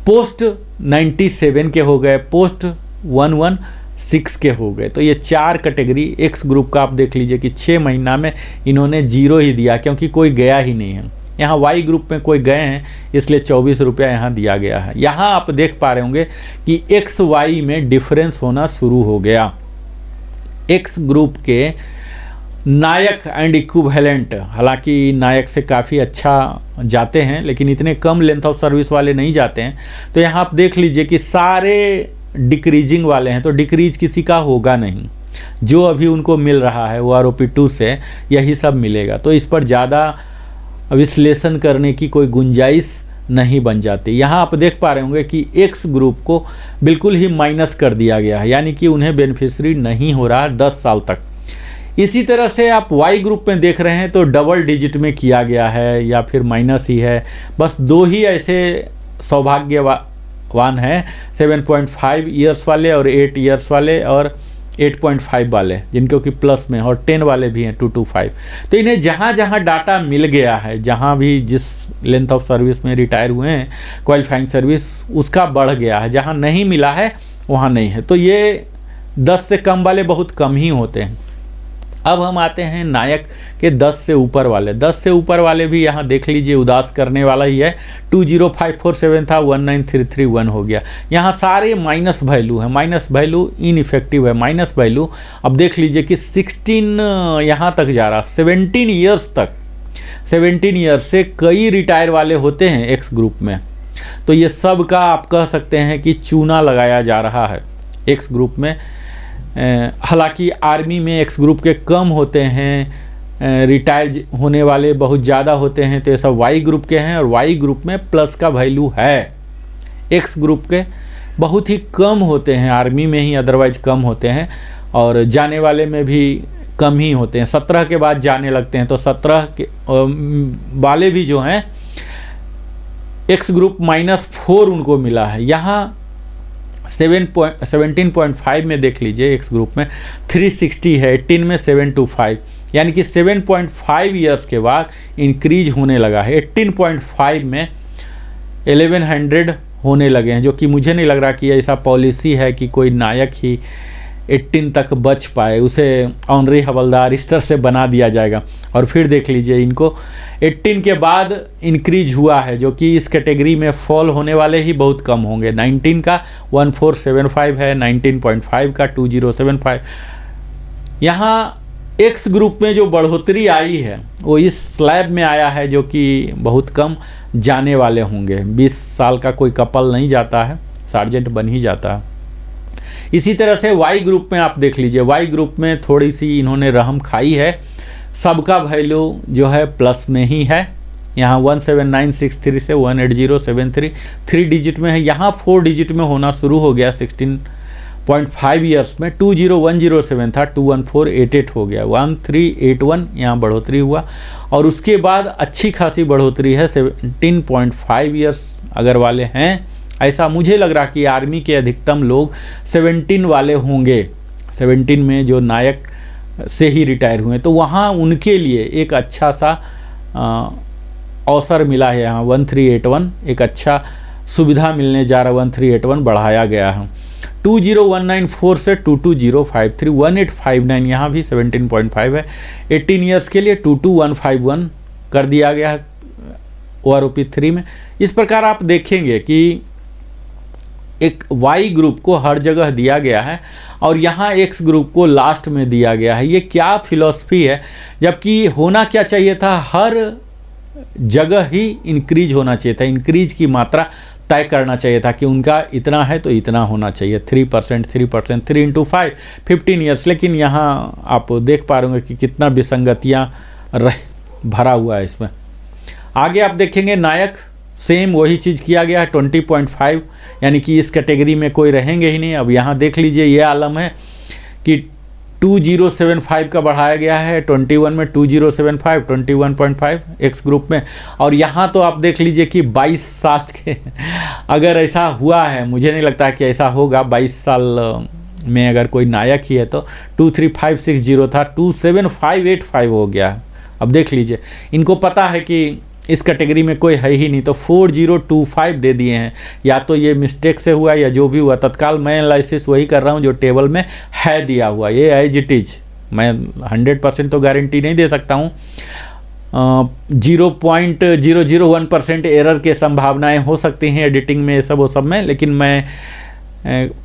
पोस्ट 97 के हो गए, पोस्ट 116 के हो गए। तो ये 4 कैटेगरी। एक्स ग्रुप का आप देख लीजिए कि 6 महीना में इन्होंने 0 ही दिया, क्योंकि कोई गया ही नहीं है। यहाँ वाई ग्रुप में कोई गए हैं, इसलिए 24 रुपया यहाँ दिया गया है। यहाँ आप देख पा रहे होंगे कि एक्स वाई में डिफरेंस होना शुरू हो गया। एक्स ग्रुप के नायक एंड इक्विवेलेंट, हालांकि नायक से काफ़ी अच्छा जाते हैं, लेकिन इतने कम लेंथ ऑफ सर्विस वाले नहीं जाते हैं। तो यहाँ आप देख लीजिए कि सारे डिक्रीजिंग वाले हैं, तो डिक्रीज किसी का होगा नहीं। जो अभी उनको मिल रहा है OROP 2 से यही सब मिलेगा। तो इस पर ज़्यादा विश्लेषण करने की कोई गुंजाइश नहीं बन जाती। यहाँ आप देख पा रहे होंगे कि एक्स ग्रुप को बिल्कुल ही माइनस कर दिया गया है, यानी कि उन्हें बेनिफिशरी नहीं हो रहा 10 साल तक। इसी तरह से आप वाई ग्रुप में देख रहे हैं तो डबल डिजिट में किया गया है या फिर माइनस ही है। बस 2 ही ऐसे सौभाग्यवान हैं, 7.5 ईयर्स वाले और 8 ईयर्स वाले और 8.5 वाले, जिनको कि प्लस में, और 10 वाले भी हैं 225। तो इन्हें जहाँ जहाँ डाटा मिल गया है, जहाँ भी जिस लेंथ ऑफ सर्विस में रिटायर हुए हैं क्वालिफाइंग सर्विस, उसका बढ़ गया है। जहाँ नहीं मिला है वहाँ नहीं है। तो ये 10 से कम वाले बहुत कम ही होते हैं। अब हम आते हैं नायक के 10 से ऊपर वाले। 10 से ऊपर वाले भी यहाँ देख लीजिए उदास करने वाला ही है। 20547 था, 19331 हो गया। यहाँ सारे माइनस वैल्यू है, माइनस वैल्यू इनइफेक्टिव है, माइनस वैल्यू। अब देख लीजिए कि 16 यहाँ तक जा रहा, 17 ईयर्स तक 17 ईयर से कई रिटायर वाले होते हैं एक्स ग्रुप में। तो ये सब का आप कह सकते हैं कि चूना लगाया जा रहा है एक्स ग्रुप में। हालांकि आर्मी में एक्स ग्रुप के कम होते हैं, रिटायर होने वाले बहुत ज़्यादा होते हैं, तो ये सब वाई ग्रुप के हैं। और वाई ग्रुप में प्लस का वैल्यू है, एक्स ग्रुप के बहुत ही कम होते हैं, आर्मी में ही अदरवाइज कम होते हैं, और जाने वाले में भी कम ही होते हैं। 17 के बाद जाने लगते हैं, तो 17 के वाले भी जो हैं एक्स ग्रुप -4 उनको मिला है। यहाँ 17.5 में देख लीजिए एक्स ग्रुप में 360 है, 18 में 725, यानी कि 7.5 ईयर्स के बाद इंक्रीज होने लगा है। 18.5 में 1100 होने लगे हैं, जो कि मुझे नहीं लग रहा कि ऐसा पॉलिसी है कि कोई नायक ही 18 तक बच पाए, उसे ऑनरी हवलदार इस तरह से बना दिया जाएगा। और फिर देख लीजिए इनको 18 के बाद इंक्रीज हुआ है, जो कि इस कैटेगरी में फॉल होने वाले ही बहुत कम होंगे। 19 का 1475 है, 19.5 का 2075। यहाँ एक्स ग्रुप में जो बढ़ोतरी आई है वो इस स्लैब में आया है, जो कि बहुत कम जाने वाले होंगे। 20 साल का कोई कपल नहीं जाता है, सार्जेंट बन ही जाता है। इसी तरह से वाई ग्रुप में आप देख लीजिए, वाई ग्रुप में थोड़ी सी इन्होंने रहम खाई है, सबका वैल्यू जो है प्लस में ही है। यहाँ 17963 से 18073 3 डिजिट में है, यहाँ 4 डिजिट में होना शुरू हो गया। 16.5 ईयर्स में 20107 था, 21488 हो गया, 1381 यहाँ बढ़ोतरी हुआ। और उसके बाद अच्छी खासी बढ़ोतरी है 17.5 ईयर्स अगर वाले हैं। ऐसा मुझे लग रहा कि आर्मी के अधिकतम लोग 17 वाले होंगे, 17 में जो नायक से ही रिटायर हुए, तो वहाँ उनके लिए एक अच्छा सा अवसर मिला है। यहाँ 1381 एक अच्छा सुविधा मिलने जा रहा, 1381 बढ़ाया गया है। 20194 से 22053, 1859 यहाँ भी 17.5 है। 18 ईयर्स के लिए 22151 कर दिया गया है OROP 3 में। इस प्रकार आप देखेंगे कि एक वाई ग्रुप को हर जगह दिया गया है और यहाँ एक्स ग्रुप को लास्ट में दिया गया है। ये क्या फिलॉसफी है, जबकि होना क्या चाहिए था, हर जगह ही इंक्रीज होना चाहिए था, इंक्रीज की मात्रा तय करना चाहिए था कि उनका इतना है तो इतना होना चाहिए, 3%, 3 इंटू 5, 15 ईयर्स। लेकिन यहाँ आप देख पा रहे होंगे कि कितना विसंगतियाँ भरा हुआ है इसमें। आगे आप देखेंगे नायक, सेम वही चीज़ किया गया है 20.5, यानी कि इस कैटेगरी में कोई रहेंगे ही नहीं। अब यहाँ देख लीजिए ये आलम है कि 2075 का बढ़ाया गया है, 21 में 2075, 21.5 एक्स ग्रुप में। और यहाँ तो आप देख लीजिए कि 22 साल के अगर ऐसा हुआ है, मुझे नहीं लगता कि ऐसा होगा, 22 साल में अगर कोई नायक ही है तो 23560 था, 27585 हो गया है। अब देख लीजिए, इनको पता है कि इस कैटेगरी में कोई है ही नहीं, तो 4025 दे दिए हैं। या तो ये मिस्टेक से हुआ या जो भी हुआ, तत्काल मैं एनालिसिस वही कर रहा हूँ जो टेबल में है दिया हुआ, ये एज इट इज। मैं 100% तो गारंटी नहीं दे सकता हूँ, 0.001% एरर के संभावनाएं हो सकती हैं एडिटिंग में, ये सब वो सब में, लेकिन मैं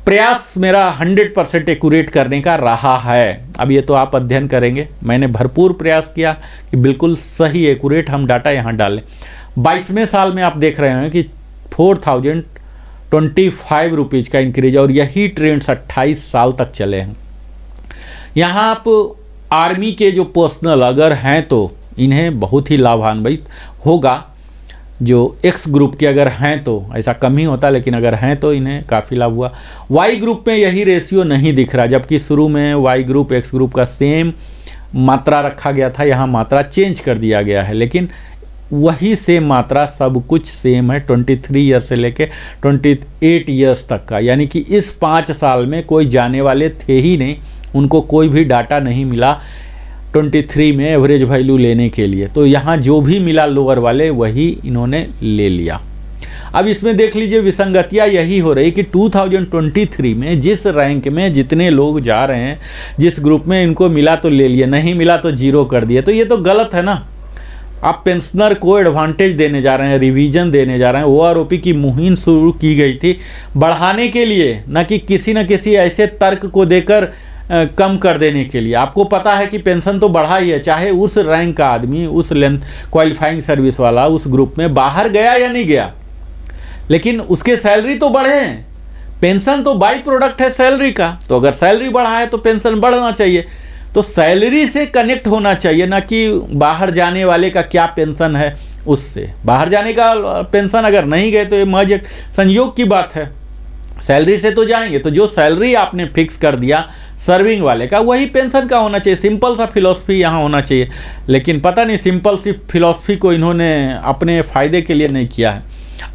प्रयास मेरा 100% एक्यूरेट करने का रहा है। अब ये तो आप अध्ययन करेंगे, मैंने भरपूर प्रयास किया कि बिल्कुल सही एक्यूरेट हम डाटा यहाँ डालें। 22वें साल में आप देख रहे हैं कि 4025 रुपीज़ का इंक्रीज, और यही ट्रेंड्स 28 साल तक चले हैं। यहाँ आप आर्मी के जो पर्सनल अगर हैं तो इन्हें बहुत ही लाभान्वित होगा, जो एक्स ग्रुप के अगर हैं तो ऐसा कम ही होता, लेकिन अगर हैं तो इन्हें काफ़ी लाभ हुआ। वाई ग्रुप में यही रेशियो नहीं दिख रहा, जबकि शुरू में वाई ग्रुप एक्स ग्रुप का सेम मात्रा रखा गया था, यहाँ मात्रा चेंज कर दिया गया है, लेकिन वही सेम मात्रा सब कुछ सेम है 23 ईयर से लेके 28 ईयर्स तक का। यानी कि इस 5 साल में कोई जाने वाले थे ही नहीं, उनको कोई भी डाटा नहीं मिला 23 में एवरेज वैल्यू लेने के लिए। तो यहाँ जो भी मिला लोअर वाले वही इन्होंने ले लिया। अब इसमें देख लीजिए विसंगतियाँ यही हो रही कि 2023 में जिस रैंक में जितने लोग जा रहे हैं, जिस ग्रुप में इनको मिला तो ले लिए, नहीं मिला तो जीरो कर दिए। तो ये तो गलत है ना। आप पेंशनर को एडवांटेज देने जा रहे हैं, रिवीजन देने जा रहे हैं। OROP की मुहिम शुरू की गई थी बढ़ाने के लिए, न कि किसी न किसी ऐसे तर्क को देकर कम कर देने के लिए। आपको पता है कि पेंशन तो बढ़ा ही है, चाहे उस रैंक का आदमी, उस लेंथ क्वालिफाइंग सर्विस वाला उस ग्रुप में बाहर गया या नहीं गया, लेकिन उसके सैलरी तो बढ़े हैं। पेंशन तो बाई प्रोडक्ट है सैलरी का, तो अगर सैलरी बढ़ा है तो पेंशन बढ़ना चाहिए। तो सैलरी से कनेक्ट होना चाहिए, ना कि बाहर जाने वाले का क्या पेंशन है उससे। बाहर जाने का पेंशन अगर नहीं गए तो ये महज एक संयोग की बात है, सैलरी से तो जाएंगे। तो जो सैलरी आपने फिक्स कर दिया सर्विंग वाले का, वही पेंशन का होना चाहिए। सिंपल सा फिलॉसफी यहाँ होना चाहिए, लेकिन पता नहीं सिंपल सी फिलॉसफी को इन्होंने अपने फ़ायदे के लिए नहीं किया है।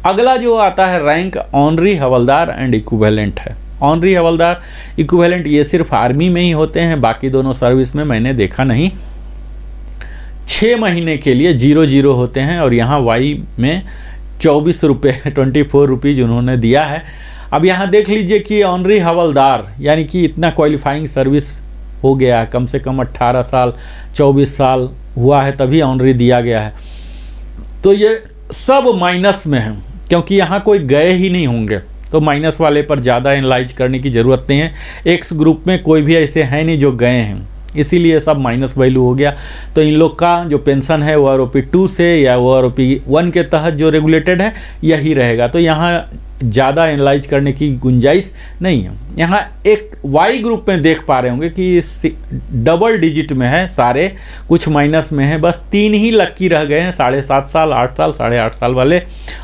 अगला जो आता है rank honorary havildar and equivalent है। ऑनरी हवलदार इक्विवेलेंट ये सिर्फ आर्मी में ही होते हैं, बाकी दोनों सर्विस में मैंने देखा नहीं। 6 महीने के लिए 0-0 होते हैं और यहाँ वाई में 24 रुपये 24 रुपीज़ उन्होंने दिया है। अब यहाँ देख लीजिए कि ऑनरी हवलदार यानी कि इतना क्वालिफाइंग सर्विस हो गया है, कम से कम 18 साल 24 साल हुआ है तभी ऑनरी दिया गया है। तो ये सब माइनस में है, क्योंकि यहाँ कोई गए ही नहीं होंगे, तो माइनस वाले पर ज़्यादा एनालाइज करने की ज़रूरत नहीं है। एक्स ग्रुप में कोई भी ऐसे हैं नहीं जो गए हैं, इसीलिए सब माइनस वैल्यू हो गया। तो इन लोग का जो पेंशन है वो आरओपी 2 से या वो आरओपी 1 के तहत जो रेगुलेटेड है यही रहेगा। तो यहाँ ज़्यादा एनालाइज करने की गुंजाइश नहीं है। यहाँ एक वाई ग्रुप में देख पा रहे होंगे कि डबल डिजिट में है सारे, कुछ माइनस में है, बस 3 ही लक्की रह गए हैं, 7.5 साल, 8 साल, 8.5 साल वाले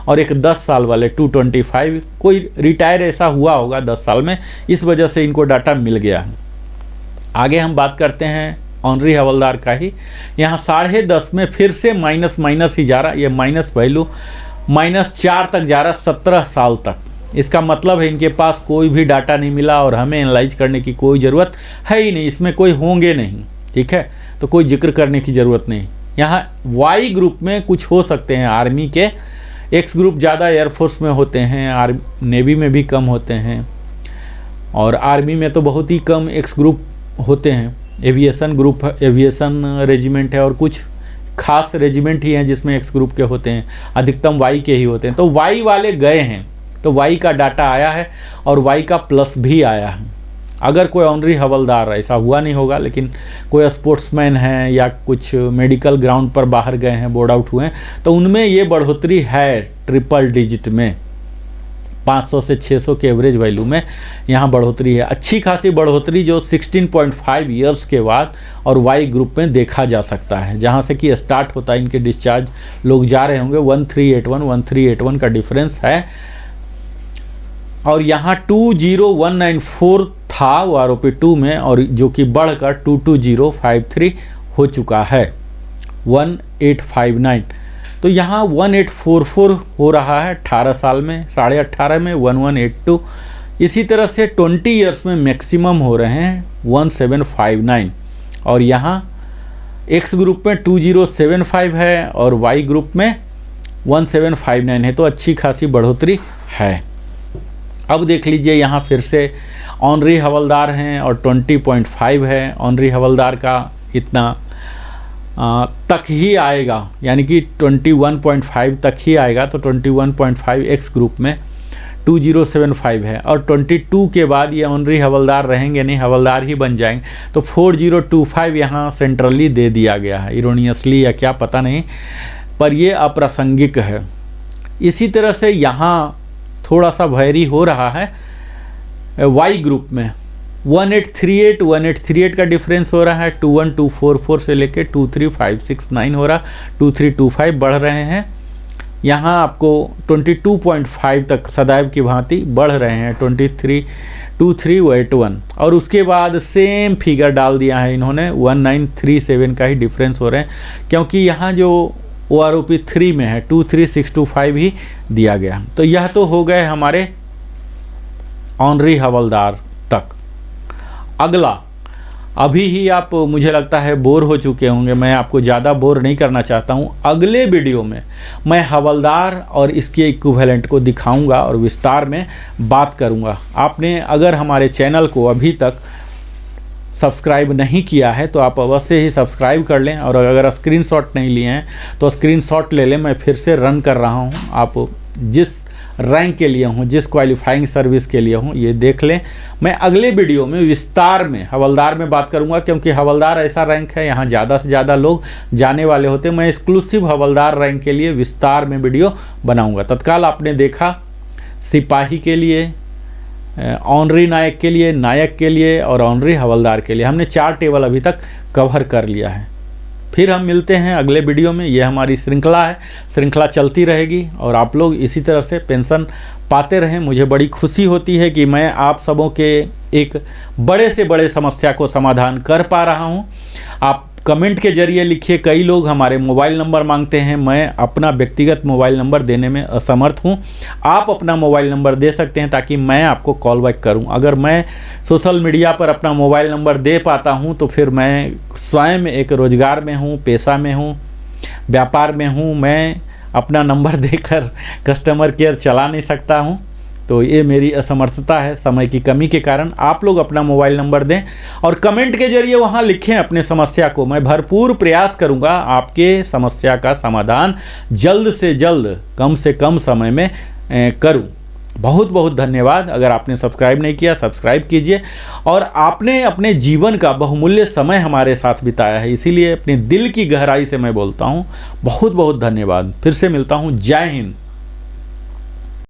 और एक 10 साल वाले 225। कोई रिटायर ऐसा हुआ होगा 10 साल में, इस वजह से इनको डाटा मिल गया है। आगे हम बात करते हैं ऑनरी हवलदार का ही। यहाँ 10.5 में फिर से माइनस ही जा रहा, ये माइनस वैल्यू -4 तक जा रहा, 17 साल तक। इसका मतलब है इनके पास कोई भी डाटा नहीं मिला और हमें एनालाइज करने की कोई ज़रूरत है ही नहीं, इसमें कोई होंगे नहीं, ठीक है, तो कोई जिक्र करने की ज़रूरत नहीं। यहाँ वाई ग्रुप में कुछ हो सकते हैं आर्मी के, एक्स ग्रुप ज़्यादा एयरफोर्स में होते हैं, नेवी में भी कम होते हैं और आर्मी में तो बहुत ही कम एक्स ग्रुप होते हैं। एविएशन ग्रुप, एविएशन रेजिमेंट है और कुछ खास रेजिमेंट ही हैं जिसमें एक्स ग्रुप के होते हैं, अधिकतम वाई के ही होते हैं। तो वाई वाले गए हैं तो वाई का डाटा आया है और वाई का प्लस भी आया है। अगर कोई ऑनरी हवलदार, ऐसा हुआ नहीं होगा, लेकिन कोई स्पोर्ट्समैन है या कुछ मेडिकल ग्राउंड पर बाहर गए हैं, बोर्ड आउट हुए हैं, तो उनमें ये बढ़ोतरी है ट्रिपल डिजिट में, 500 से 600 के एवरेज वैल्यू में यहाँ बढ़ोतरी है, अच्छी खासी बढ़ोतरी जो 16.5 ईयर्स के बाद और वाई ग्रुप में देखा जा सकता है, जहाँ से कि स्टार्ट होता है इनके डिस्चार्ज, लोग जा रहे होंगे 1381 का डिफरेंस है। और यहाँ 20194 था वो आरओपी 2 में, और जो कि बढ़कर 22053 हो चुका है, 1859। तो यहाँ 1844 हो रहा है 18 साल में, 18.5 में 1182। इसी तरह से 20 ईयर्स में मैक्सिमम हो रहे हैं 1759। और यहाँ एक्स ग्रुप में 2075 है और वाई ग्रुप में 1759 है, तो अच्छी खासी बढ़ोतरी है। अब देख लीजिए यहाँ फिर से ऑनरी हवलदार हैं और 20.5 है, ऑनरी हवलदार का इतना तक ही आएगा, यानी कि 21.5 तक ही आएगा। तो 21.5 एक्स ग्रुप में 2075 है और 22 के बाद ये ऑनरी हवलदार रहेंगे नहीं, हवलदार ही बन जाएंगे। तो 4025 यहाँ सेंट्रली दे दिया गया है, इरोनियसली या क्या पता नहीं, पर ये अप्रासंगिक है। इसी तरह से यहाँ थोड़ा सा वैरी हो रहा है वाई ग्रुप में, 1838 का डिफरेंस हो रहा है, 21244 से लेके 23569 हो रहा, 2325 बढ़ रहे हैं। यहाँ आपको 22.5 तक सदैव की भांति बढ़ रहे हैं, 2381। और उसके बाद सेम फिगर डाल दिया है इन्होंने, 1937 का ही डिफरेंस हो रहे हैं, क्योंकि यहाँ जो OROP 3 में है 23625 ही दिया गया। तो यह तो हो गए हमारे ऑनरी हवलदार तक। अगला, अभी ही आप मुझे लगता है बोर हो चुके होंगे, मैं आपको ज़्यादा बोर नहीं करना चाहता हूँ। अगले वीडियो में मैं हवलदार और इसके इक्विवेलेंट को दिखाऊंगा और विस्तार में बात करूँगा। आपने अगर हमारे चैनल को अभी तक सब्सक्राइब नहीं किया है तो आप अवश्य ही सब्सक्राइब कर लें, और अगर स्क्रीनशॉट नहीं लिए हैं तो स्क्रीनशॉट ले लें। मैं फिर से रन कर रहा हूँ, आप जिस रैंक के लिए हूँ, जिस क्वालिफाइंग सर्विस के लिए हूँ, ये देख लें। मैं अगले वीडियो में विस्तार में हवलदार में बात करूँगा, क्योंकि हवलदार ऐसा रैंक है यहाँ ज़्यादा से ज़्यादा लोग जाने वाले होते। मैं एक्सक्लूसिव हवलदार रैंक के लिए विस्तार में वीडियो बनाऊँगा। तत्काल आपने देखा सिपाही के लिए, ऑनरी नायक के लिए, नायक के लिए और ऑनरी हवलदार के लिए हमने 4 टेबल अभी तक कवर कर लिया है। फिर हम मिलते हैं अगले वीडियो में। ये हमारी श्रृंखला है, श्रृंखला चलती रहेगी और आप लोग इसी तरह से पेंशन पाते रहें। मुझे बड़ी खुशी होती है कि मैं आप सबों के एक बड़े से बड़े समस्या को समाधान कर पा रहा हूँ। आप कमेंट के जरिए लिखिए, कई लोग हमारे मोबाइल नंबर मांगते हैं, मैं अपना व्यक्तिगत मोबाइल नंबर देने में असमर्थ हूं। आप अपना मोबाइल नंबर दे सकते हैं ताकि मैं आपको कॉल बैक करूं। अगर मैं सोशल मीडिया पर अपना मोबाइल नंबर दे पाता हूं तो फिर मैं स्वयं एक रोजगार में हूं, पेशा में हूं, व्यापार में हूं। मैं अपना नंबर देकर कस्टमर केयर चला नहीं सकता हूं। तो ये मेरी असमर्थता है समय की कमी के कारण। आप लोग अपना मोबाइल नंबर दें और कमेंट के जरिए वहाँ लिखें अपने समस्या को। मैं भरपूर प्रयास करूँगा आपके समस्या का समाधान जल्द से जल्द, कम से कम समय में करूँ। बहुत बहुत धन्यवाद। अगर आपने सब्सक्राइब नहीं किया, सब्सक्राइब कीजिए। और आपने अपने जीवन का बहुमूल्य समय हमारे साथ बिताया है, इसीलिए अपने दिल की गहराई से मैं बोलता हूँ बहुत बहुत धन्यवाद। फिर से मिलता हूँ। जय हिंद।